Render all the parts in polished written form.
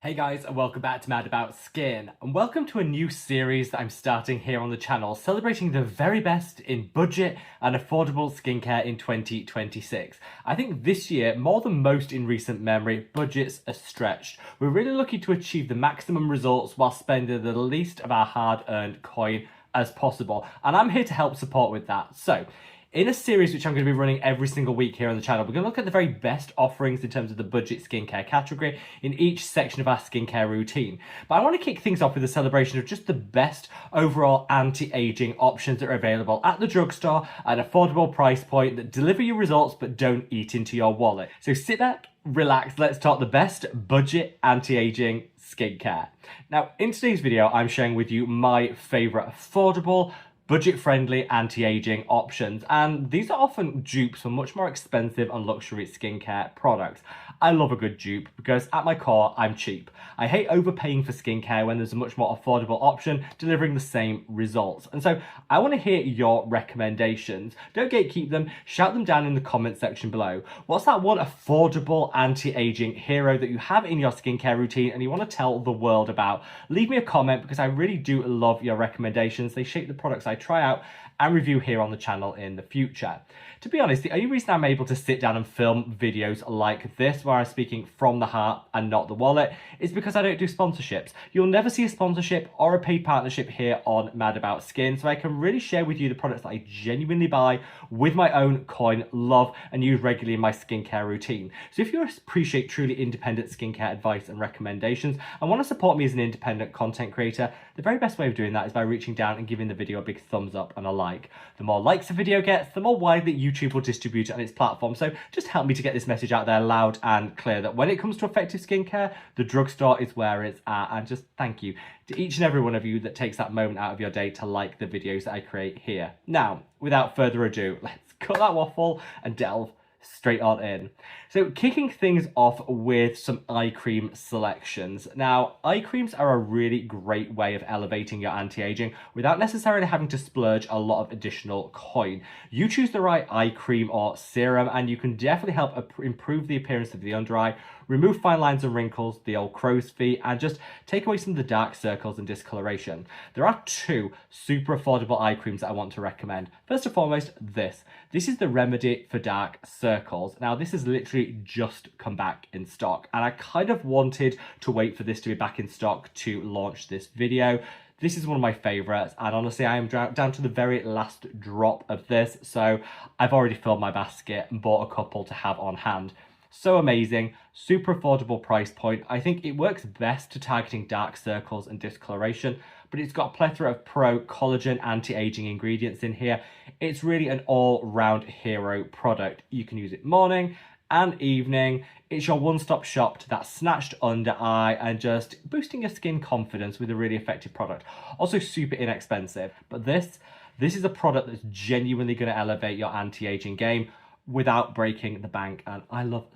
Hey guys, and welcome back to Mad About Skin, and welcome to a new series that I'm starting here on the channel, celebrating the very best in budget and affordable skincare in 2026. I think this year, more than most in recent memory, budgets are stretched. We're really looking to achieve the maximum results while spending the least of our hard-earned coin as possible, and I'm here to help support with that. So, in a series which I'm going to be running every single week here on the channel, we're going to look at the very best offerings in terms of the budget skincare category in each section of our skincare routine. But I want to kick things off with a celebration of just the best overall anti-aging options that are available at the drugstore at an affordable price point that deliver you results but don't eat into your wallet. So sit back, relax, let's talk the best budget anti-aging skincare. Now, in today's video, I'm sharing with you my favorite affordable, budget-friendly anti-aging options, and these are often dupes for much more expensive and luxury skincare products. I love a good dupe because at my core, I'm cheap. I hate overpaying for skincare when there's a much more affordable option delivering the same results. And so I want to hear your recommendations. Don't gatekeep them, shout them down in the comment section below. What's that one affordable anti-aging hero that you have in your skincare routine and you want to tell the world about? Leave me a comment because I really do love your recommendations. They shape the products I try out and review here on the channel in the future. To be honest, the only reason I'm able to sit down and film videos like this, where I'm speaking from the heart and not the wallet, is because I don't do sponsorships. You'll never see a sponsorship or a paid partnership here on Mad About Skin, so I can really share with you the products that I genuinely buy with my own coin, love, and use regularly in my skincare routine. So if you appreciate truly independent skincare advice and recommendations and want to support me as an independent content creator, the very best way of doing that is by reaching down and giving the video a big thumbs up and a like. The more likes a video gets, the more widely YouTube will distribute it on its platform. So just help me to get this message out there loud and clear that when it comes to effective skincare, the drugstore is where it's at. And just thank you to each and every one of you that takes that moment out of your day to like the videos that I create here. Now, without further ado, let's cut that waffle and delve straight on in. So kicking things off with some eye cream selections. Now, eye creams are a really great way of elevating your anti-aging without necessarily having to splurge a lot of additional coin. You choose the right eye cream or serum and you can definitely help improve the appearance of the under eye, remove fine lines and wrinkles, the old crow's feet, and just take away some of the dark circles and discoloration. There are two super affordable eye creams that I want to recommend. First and foremost, this. This is the Remedy for Dark Circles. Now, this has literally just come back in stock, and I kind of wanted to wait for this to be back in stock to launch this video. This is one of my favorites, and honestly, I am down to the very last drop of this, so I've already filled my basket and bought a couple to have on hand. So amazing, super affordable price point. I think it works best to targeting dark circles and discoloration, but it's got a plethora of collagen anti-aging ingredients in here. It's really an all-round hero product. You can use it morning and evening. It's your one-stop shop to that snatched under eye and just boosting your skin confidence with a really effective product. Also super inexpensive, but this is a product that's genuinely going to elevate your anti-aging game without breaking the bank, and I love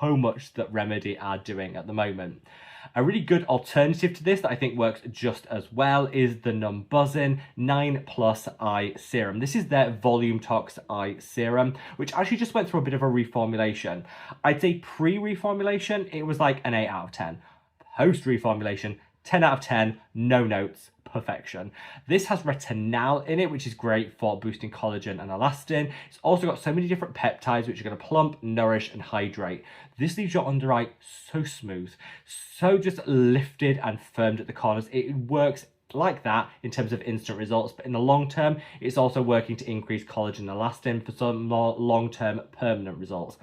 so much that Remedy are doing at the moment. A really good alternative to this that I think works just as well is the Numbuzzin 9+ Eye Serum. This is their Volume Tox Eye Serum, which actually just went through a bit of a reformulation. I'd say pre-reformulation, it was like an 8 out of 10. Post-reformulation, 10 out of 10, no notes, perfection. This has retinol in it, which is great for boosting collagen and elastin. It's also got so many different peptides which are going to plump, nourish, and hydrate. This leaves your under eye so smooth, so just lifted and firmed at the corners. It works like that in terms of instant results, but in the long term, it's also working to increase collagen and elastin for some more long-term permanent results.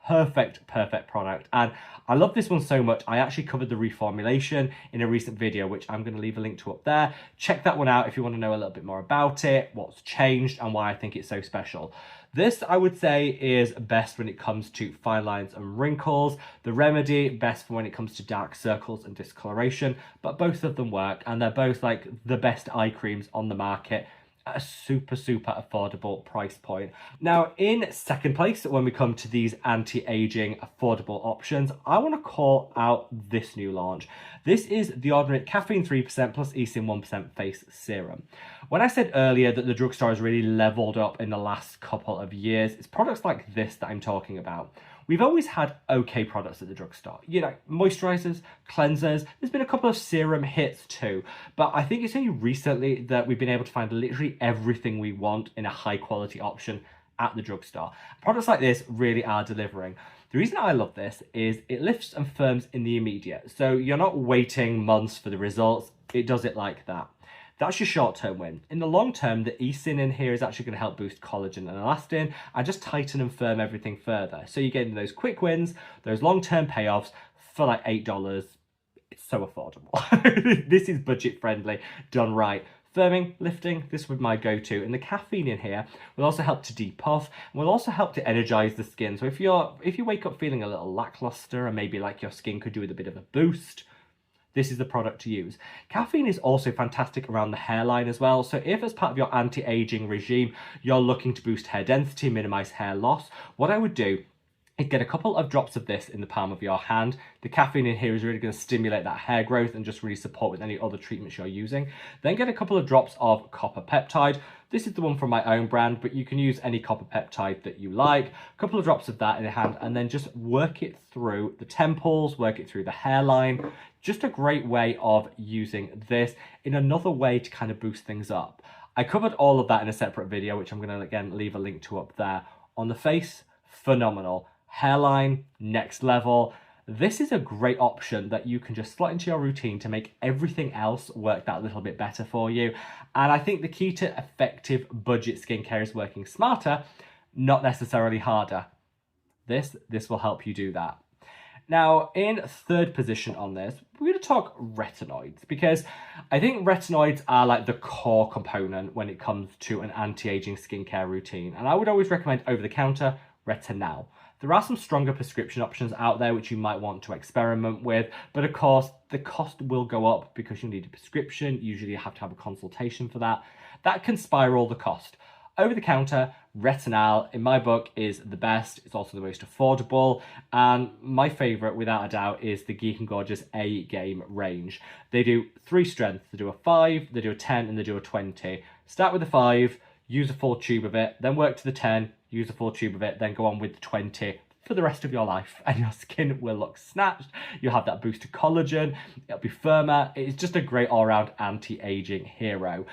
Perfect product, and I love this one so much. I actually covered the reformulation in a recent video, which I'm going to leave a link to up there. Check that one out if you want to know a little bit more about it, what's changed, and why I think it's so special. This, I would say, is best when it comes to fine lines and wrinkles. The Remedy, best for when it comes to dark circles and discoloration, but both of them work, and they're both like the best eye creams on the market at a super affordable price point. Now, in second place, when we come to these anti-aging affordable options, I want to call out this new launch. This is the Ordinary Caffeine 3% plus Esin 1% Face Serum. When I said earlier that the drugstore has really leveled up in the last couple of years, it's products like this that I'm talking about. we've always had okay products at the drugstore. You know, moisturizers, cleansers, there's been a couple of serum hits too, but I think it's only recently that we've been able to find literally everything we want in a high quality option at the drugstore. Products like this really are delivering. The reason I love this is it lifts and firms in the immediate. So you're not waiting months for the results. It does it like that. That's your short-term win. In the long term, the eSyn in here is actually going to help boost collagen and elastin and just tighten and firm everything further. So you're getting those quick wins, those long-term payoffs for like $8. It's so affordable. This is budget friendly, done right. Firming, lifting, this would be my go-to. And the caffeine in here will also help to depuff and will also help to energize the skin. So if you wake up feeling a little lackluster and maybe like your skin could do with a bit of a boost, this is the product to use. Caffeine is also fantastic around the hairline as well. So if as part of your anti-aging regime, you're looking to boost hair density, minimize hair loss, what I would do is get a couple of drops of this in the palm of your hand. The caffeine in here is really going to stimulate that hair growth and just really support with any other treatments you're using. Then get a couple of drops of copper peptide. This is the one from my own brand, but you can use any copper peptide that you like. A couple of drops of that in your hand and then just work it through the temples, work it through the hairline. Just a great way of using this in another way to kind of boost things up. I covered all of that in a separate video, which I'm going to again leave a link to up there. On the face, phenomenal. Hairline, next level. This is a great option that you can just slot into your routine to make everything else work that little bit better for you. And I think the key to effective budget skincare is working smarter, not necessarily harder. This will help you do that. Now, in third position on this, we're going to talk retinoids because I think retinoids are like the core component when it comes to an anti-aging skincare routine. And I would always recommend over-the-counter retinol. There are some stronger prescription options out there which you might want to experiment with, but of course the cost will go up because you need a prescription. Usually you have to have a consultation for that. That can spiral the cost. Over the counter, retinol, in my book, is the best. It's also the most affordable. And my favorite, without a doubt, is the Geek and Gorgeous A-Game range. They do 3 strengths. They do a 5, they do a 10, and they do a 20. Start with the 5, use a full tube of it, then work to the 10, use a full tube of it, then go on with the 20 for the rest of your life, and your skin will look snatched. You'll have that boost of collagen, it'll be firmer. It's just a great all-round anti-aging hero.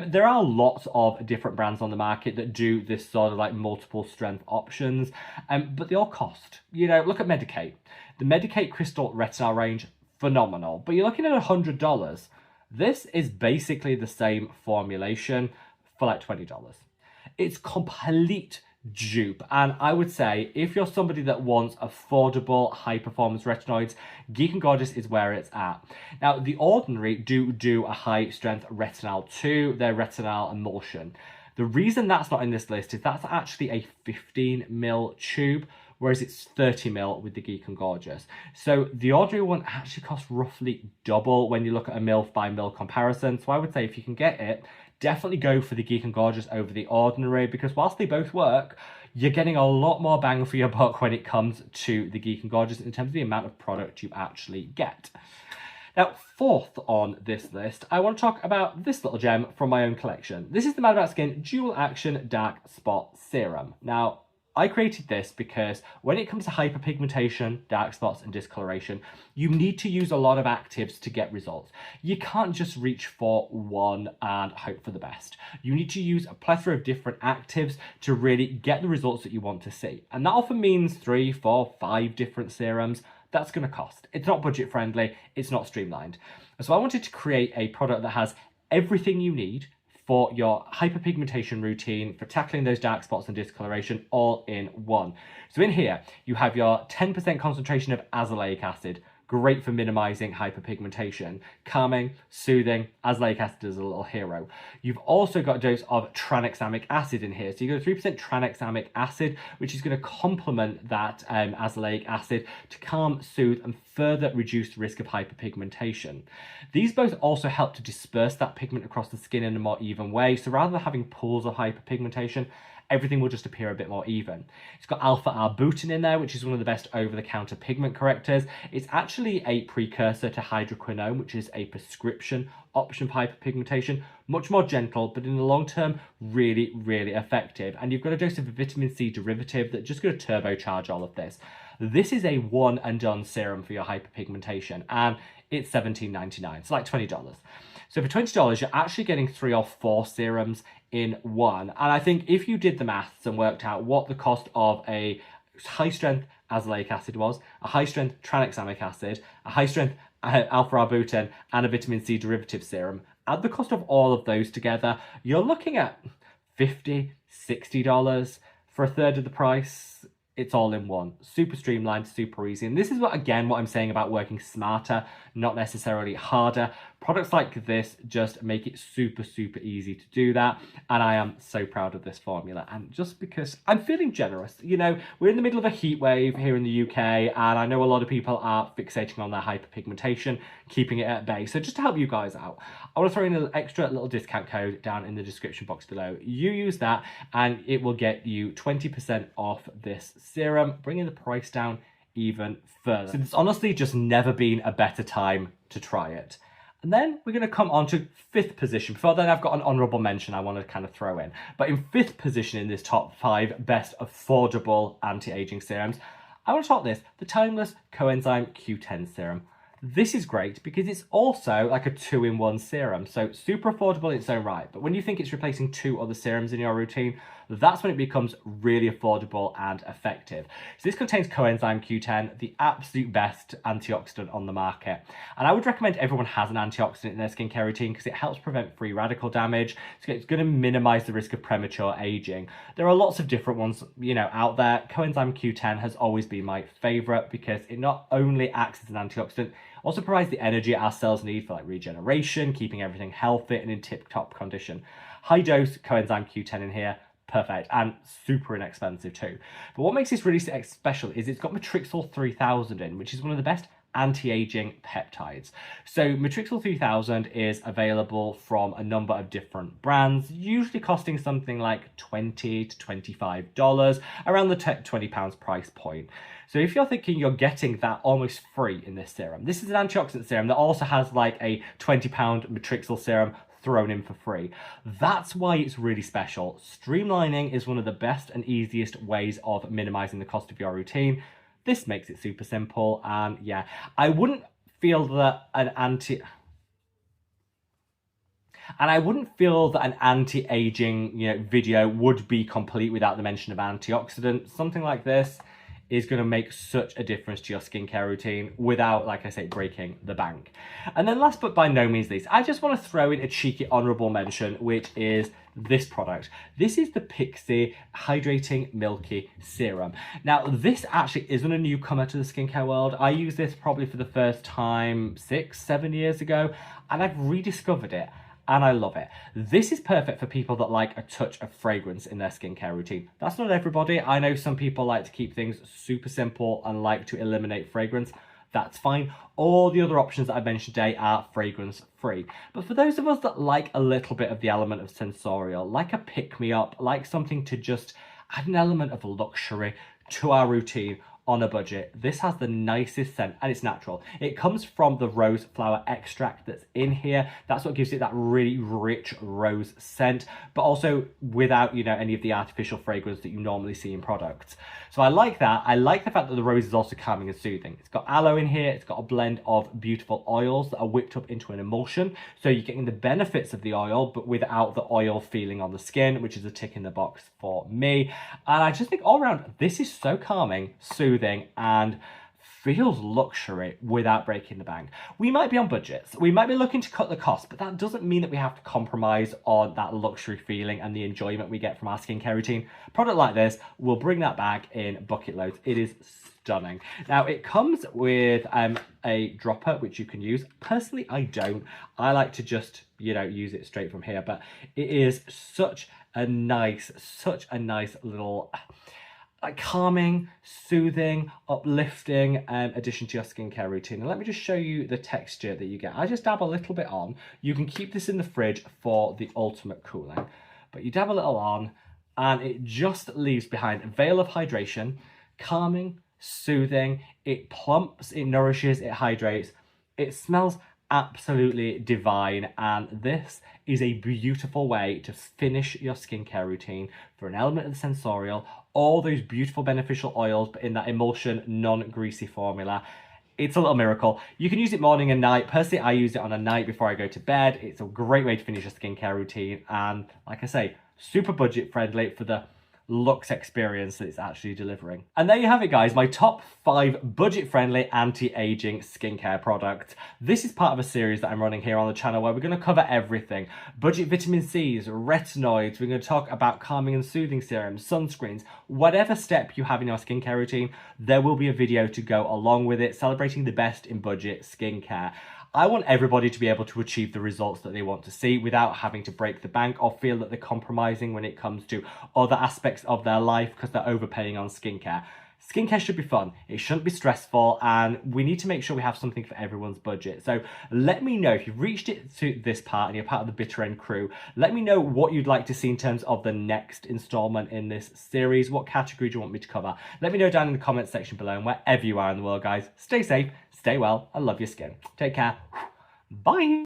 There are lots of different brands on the market that do this sort of like multiple strength options, but they all cost. You know, look at Medik8. The Medik8 Crystal Retinol range, phenomenal, but you're looking at $100. This is basically the same formulation for like $20. It's complete dupe, and I would say if you're somebody that wants affordable high performance retinoids, Geek and Gorgeous is where it's at. Now The Ordinary do a high strength retinol too, their retinol emulsion. The reason that's not in this list is that's actually a 15ml tube, whereas it's 30ml with the Geek and Gorgeous. So the Ordinary one actually costs roughly double when you look at a ml by ml comparison. So I would say if you can get it, definitely go for the Geek and Gorgeous over the Ordinary, because whilst they both work, you're getting a lot more bang for your buck when it comes to the Geek and Gorgeous in terms of the amount of product you actually get. Now, fourth on this list, I want to talk about this little gem from my own collection. This is the Mad About Skin Dual Action Dark Spot Serum. Now, I created this because when it comes to hyperpigmentation, dark spots and discoloration, you need to use a lot of actives to get results. You can't just reach for one and hope for the best. You need to use a plethora of different actives to really get the results that you want to see. And that often means 3, 4, 5 different serums. That's going to cost. It's not budget friendly. It's not streamlined. So I wanted to create a product that has everything you need for your hyperpigmentation routine, for tackling those dark spots and discoloration, all in one. So in here, you have your 10% concentration of azelaic acid, great for minimizing hyperpigmentation, calming, soothing. Azelaic acid is a little hero. You've also got a dose of tranexamic acid in here. So you got 3% tranexamic acid, which is going to complement that azelaic acid to calm, soothe, and further reduce the risk of hyperpigmentation. These both also help to disperse that pigment across the skin in a more even way. So rather than having pools of hyperpigmentation, everything will just appear a bit more even. It's got alpha-arbutin in there, which is one of the best over-the-counter pigment correctors. It's actually a precursor to hydroquinone, which is a prescription option for hyperpigmentation. Much more gentle, but in the long term, really, really effective. And you've got a dose of a vitamin C derivative that's just going to turbocharge all of this. This is a one and done serum for your hyperpigmentation, and it's $17.99. It's like $20. So for $20, you're actually getting 3 or 4 serums in one. And I think if you did the maths and worked out what the cost of a high strength azelaic acid was, a high strength tranexamic acid, a high strength alpha-arbutin, and a vitamin C derivative serum, add the cost of all of those together, you're looking at $50, $60 for a third of the price. It's all in one. Super streamlined, super easy. And this is what I'm saying about working smarter, not necessarily harder. Products like this just make it super, super easy to do that. And I am so proud of this formula. And just because I'm feeling generous, you know, we're in the middle of a heat wave here in the UK, and I know a lot of people are fixating on their hyperpigmentation, keeping it at bay. So just to help you guys out, I want to throw in an extra little discount code down in the description box below. You use that and it will get you 20% off this serum, bringing the price down even further. So it's honestly just never been a better time to try it. And then we're going to come on to 5th position. Before then, I've got an honourable mention I want to kind of throw in. But in 5th position in this top 5 best affordable anti-aging serums, I want to talk this, the Timeless Coenzyme Q10 serum. This is great because it's also like a 2-in-1 serum, so super affordable in its own right. But when you think it's replacing 2 other serums in your routine, that's when it becomes really affordable and effective. So this contains coenzyme Q10, the absolute best antioxidant on the market. And I would recommend everyone has an antioxidant in their skincare routine because it helps prevent free radical damage. So it's going to minimize the risk of premature aging. There are lots of different ones, you know, out there. Coenzyme Q10 has always been my favorite because it not only acts as an antioxidant, also provides the energy our cells need for like regeneration, keeping everything healthy and in tip-top condition. High dose coenzyme Q10 in here, perfect, and super inexpensive too. But what makes this really special is it's got Matrixyl 3000 in, which is one of the best anti-aging peptides. So Matrixyl 3000 is available from a number of different brands, usually costing something like $20 to $25, around the £20 price point. So if you're thinking you're getting that almost free in this serum, this is an antioxidant serum that also has like a £20 Matrixyl serum thrown in for free. That's why it's really special. Streamlining is one of the best and easiest ways of minimizing the cost of your routine. This makes it super simple, and yeah, I wouldn't feel that an anti-aging, you know, video would be complete without the mention of antioxidants. Something like this is going to make such a difference to your skincare routine without, like I say, breaking the bank. And then last but by no means least, I just want to throw in a cheeky honourable mention, which is this product. This is the Pixi Hydrating Milky Serum. Now, this actually isn't a newcomer to the skincare world. I used this probably for the first time 6-7 years ago, and I've rediscovered it. And I love it. This is perfect for people that like a touch of fragrance in their skincare routine. That's not everybody. I know some people like to keep things super simple and like to eliminate fragrance. That's fine. All the other options that I mentioned today are fragrance free. But for those of us that like a little bit of the element of sensorial, like a pick-me-up, like something to just add an element of luxury to our routine on a budget, this has the nicest scent, and it's natural. It comes from the rose flower extract that's in here. That's what gives it that really rich rose scent, but also without, you know, any of the artificial fragrance that you normally see in products. So I like that. I like the fact that the rose is also calming and soothing. It's got aloe in here. It's got a blend of beautiful oils that are whipped up into an emulsion. So you're getting the benefits of the oil, but without the oil feeling on the skin, which is a tick in the box for me. And I just think all around, this is so calming, soothing, and feels luxury without breaking the bank. We might be on budgets, we might be looking to cut the cost, but that doesn't mean that we have to compromise on that luxury feeling and the enjoyment we get from our skincare routine. A product like this will bring that back in bucket loads. It is stunning. Now it comes with a dropper which you can use. Personally, I don't. I like to just, you know, use it straight from here, but it is such a nice little like calming, soothing, uplifting addition to your skincare routine. And let me just show you the texture that you get. I just dab a little bit on. You can keep this in the fridge for the ultimate cooling, but you dab a little on and it just leaves behind a veil of hydration, calming, soothing. It plumps, it nourishes, it hydrates. It smells absolutely divine, and this is a beautiful way to finish your skincare routine for an element of the sensorial, all those beautiful beneficial oils, but in that emulsion, non-greasy formula. It's a little miracle. You can use it morning and night. Personally, I use it on a night before I go to bed. It's a great way to finish your skincare routine, and like I say, super budget friendly for the looks experience that it's actually delivering. And there you have it, guys, my top 5 budget-friendly anti-aging skincare products. This is part of a series that I'm running here on the channel where we're going to cover everything. Budget vitamin C's, retinoids, we're going to talk about calming and soothing serums, sunscreens, whatever step you have in your skincare routine, there will be a video to go along with it, celebrating the best in budget skincare. I want everybody to be able to achieve the results that they want to see without having to break the bank or feel that they're compromising when it comes to other aspects of their life because they're overpaying on skincare. Skincare should be fun, it shouldn't be stressful, and we need to make sure we have something for everyone's budget. So let me know if you've reached it to this part and you're part of the bitter end crew. Let me know what you'd like to see in terms of the next installment in this series. What category do you want me to cover? Let me know down in the comment section below, and wherever you are in the world, guys, stay safe, stay well, and love your skin. Take care. Bye.